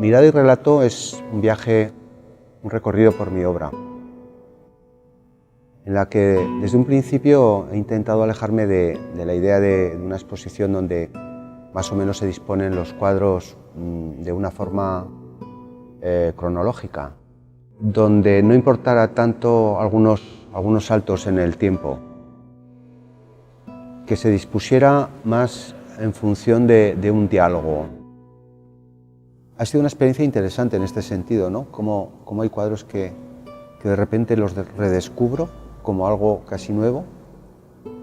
Mirada y relato es un viaje, un recorrido por mi obra, en la que desde un principio he intentado alejarme de la idea de una exposición donde más o menos se disponen los cuadros de una forma cronológica, donde no importara tanto algunos saltos en el tiempo, que se dispusiera más en función de un diálogo. Ha sido una experiencia interesante en este sentido, ¿no? Como hay cuadros que de repente los redescubro como algo casi nuevo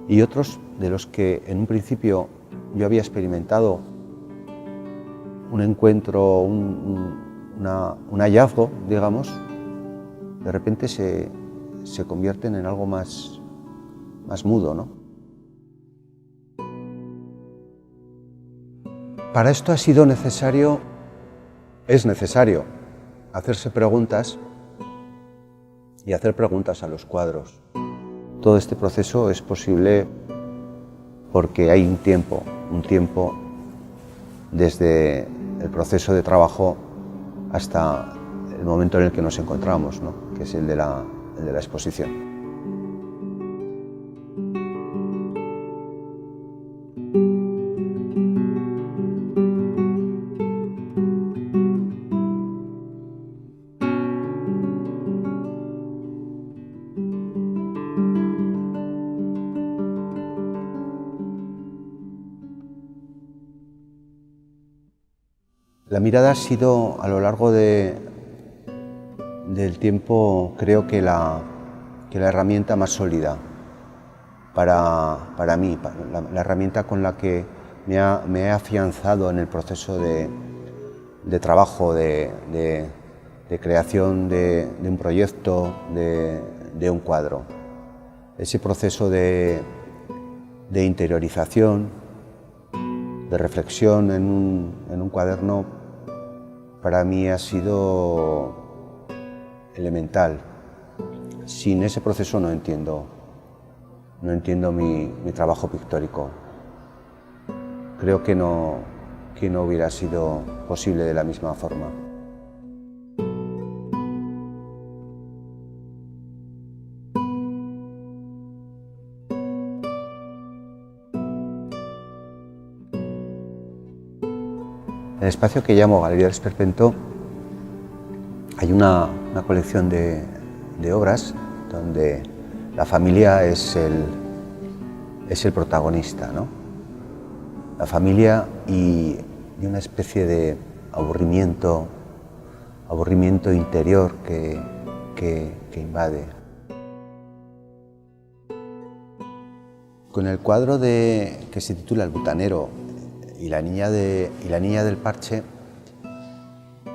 y otros de los que en un principio yo había experimentado un encuentro, un hallazgo, digamos, de repente se convierten en algo más mudo, ¿no? Para esto es necesario hacerse preguntas y hacer preguntas a los cuadros. Todo este proceso es posible porque hay un tiempo desde el proceso de trabajo hasta el momento en el que nos encontramos, ¿no? Que es el de la exposición. La mirada ha sido, a lo largo del tiempo, creo que la herramienta más sólida para mí, la herramienta con la que me he afianzado en el proceso de trabajo, de creación de un proyecto, de un cuadro. Ese proceso de interiorización, de reflexión en un cuaderno, para mí ha sido elemental. Sin ese proceso no entiendo mi trabajo pictórico. Creo que no hubiera sido posible de la misma forma. En el espacio que llamo Galería del Esperpento hay una colección de obras donde la familia es el protagonista, ¿no? La familia y una especie de aburrimiento interior que invade. Con el cuadro que se titula El butanero y la niña del parche,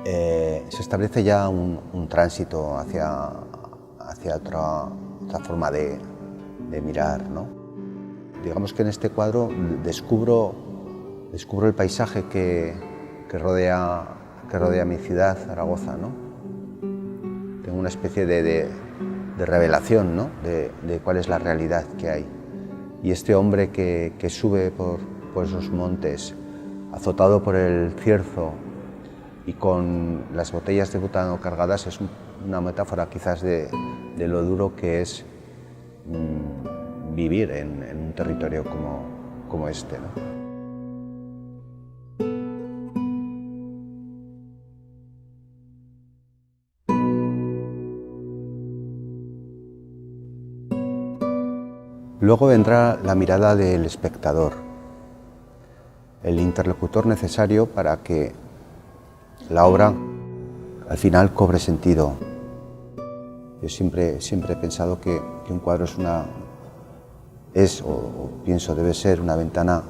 se establece ya un tránsito hacia otra forma de mirar, ¿no? Digamos que en este cuadro descubro el paisaje que rodea mi ciudad, Zaragoza, ¿no? Tengo una especie de revelación, ¿no? de cuál es la realidad que hay. Y este hombre que sube por esos montes, azotado por el cierzo y con las botellas de butano cargadas, es una metáfora quizás de lo duro que es vivir en un territorio como este, ¿no? Luego vendrá la mirada del espectador, el interlocutor necesario para que la obra al final cobre sentido. Yo siempre he pensado que un cuadro pienso debe ser una ventana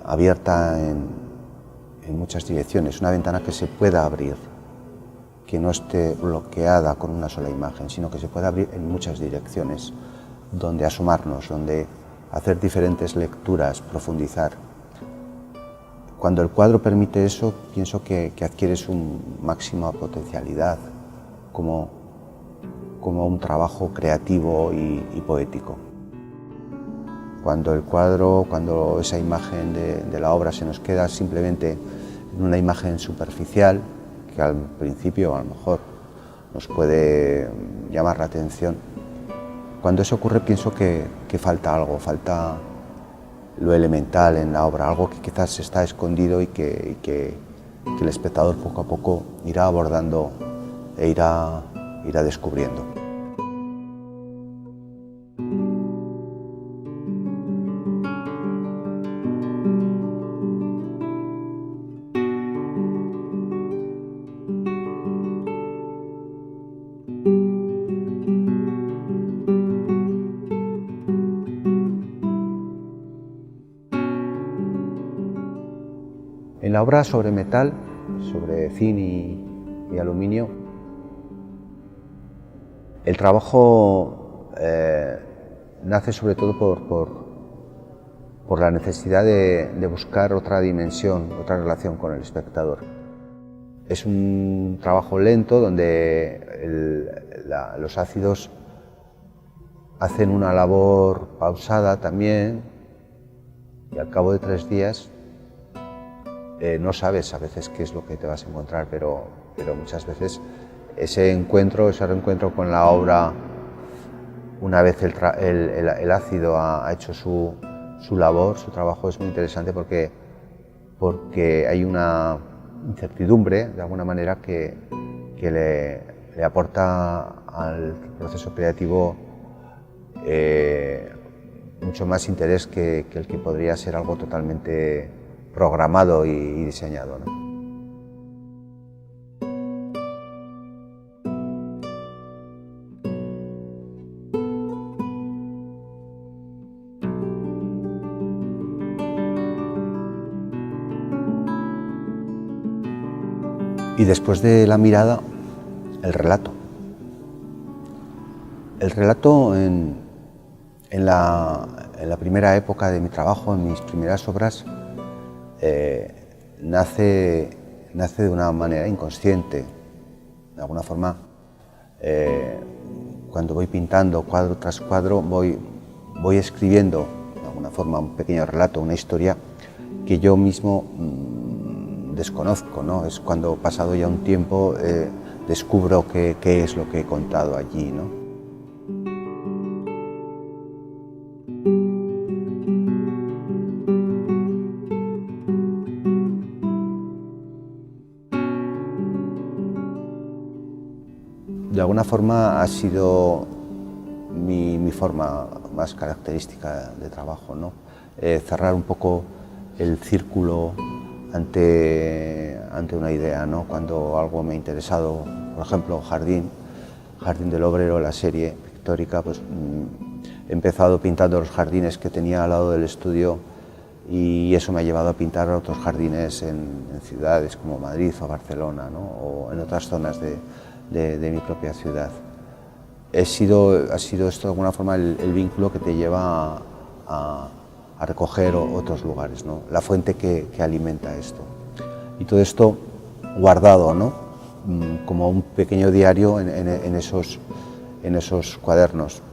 abierta en muchas direcciones, una ventana que se pueda abrir, que no esté bloqueada con una sola imagen, sino que se pueda abrir en muchas direcciones, donde asomarnos, donde hacer diferentes lecturas, profundizar. Cuando el cuadro permite eso, pienso que adquieres una máxima potencialidad como un trabajo creativo y poético. Cuando esa imagen de la obra se nos queda simplemente una imagen superficial que al principio a lo mejor nos puede llamar la atención. Cuando eso ocurre pienso que falta algo, falta lo elemental en la obra, algo que quizás está escondido y que el espectador poco a poco irá abordando e irá descubriendo. En la obra sobre metal, sobre zinc y aluminio, el trabajo nace sobre todo por la necesidad de buscar otra dimensión, otra relación con el espectador. Es un trabajo lento donde los ácidos hacen una labor pausada también y al cabo de 3 días no sabes a veces qué es lo que te vas a encontrar, pero muchas veces ese reencuentro con la obra, una vez el ácido ha hecho su labor, su trabajo, es muy interesante porque hay una incertidumbre, de alguna manera, que le aporta al proceso creativo mucho más interés que el que podría ser algo totalmente programado y diseñado, ¿no? Y después de la mirada, el relato. El relato en la primera época de mi trabajo, en mis primeras obras, nace de una manera inconsciente. De alguna forma, cuando voy pintando cuadro tras cuadro, voy escribiendo de alguna forma un pequeño relato, una historia que yo mismo desconozco, ¿no? Es cuando, pasado ya un tiempo, descubro qué es lo que he contado allí, ¿no? De alguna forma ha sido mi forma más característica de trabajo, ¿no? Cerrar un poco el círculo ante una idea, ¿no? Cuando algo me ha interesado, por ejemplo, Jardín del Obrero, la serie pictórica, pues he empezado pintando los jardines que tenía al lado del estudio y eso me ha llevado a pintar otros jardines en ciudades como Madrid o Barcelona, ¿no? O en otras zonas de mi propia ciudad. Ha sido esto de alguna forma el vínculo que te lleva a recoger otros lugares, ¿no? La fuente que alimenta esto. Y todo esto guardado, ¿no? Como un pequeño diario en esos cuadernos.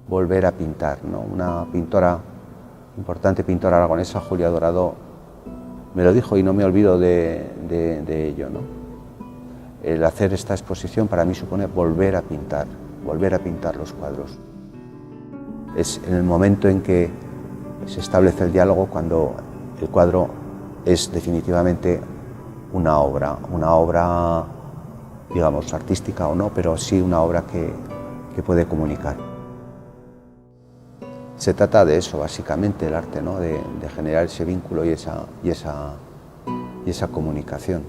Volver a pintar, ¿no? Una importante pintora aragonesa, Julia Dorado, me lo dijo y no me olvido de ello, ¿no? El hacer esta exposición para mí supone volver a pintar los cuadros. Es en el momento en que se establece el diálogo cuando el cuadro es definitivamente una obra, digamos, artística o no, pero sí una obra que puede comunicar. Se trata de eso, básicamente, el arte, ¿no? De generar ese vínculo y esa comunicación.